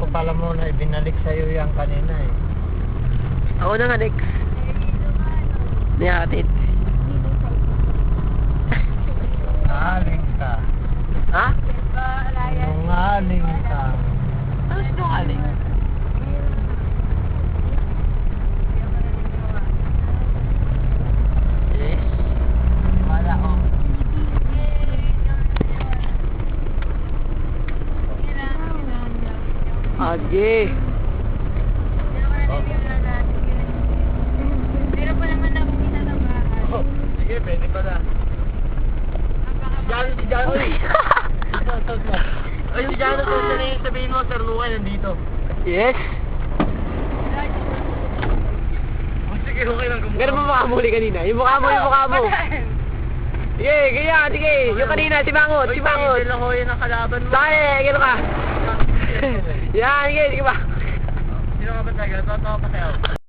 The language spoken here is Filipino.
ko pala muna ibinalik sa'yo yan kanina eh. Ako na nga, next. Nihatid. Sinungaling ka. Ha? Sinungaling ka. Ano sinungaling? Yes. Wala ko. Agi. Oh, sige, pwede pala. Si Jano, eh. Ay, si Jano, sabihin mo, Sir Lucay, nandito. Yes. Oh, sige, okay lang. Ganun mo mukha mo huli kanina. Yung mukha mo, yung mukha mo. Sige, ganyan, sige. Yung kanina, tibangot, tibangot. Hindi lang ho yun ang kalaban mo. Tayo, gano'n ka. Yan, sige, sige ba? Sino ka ba tayo? Totoo pa sa'yo.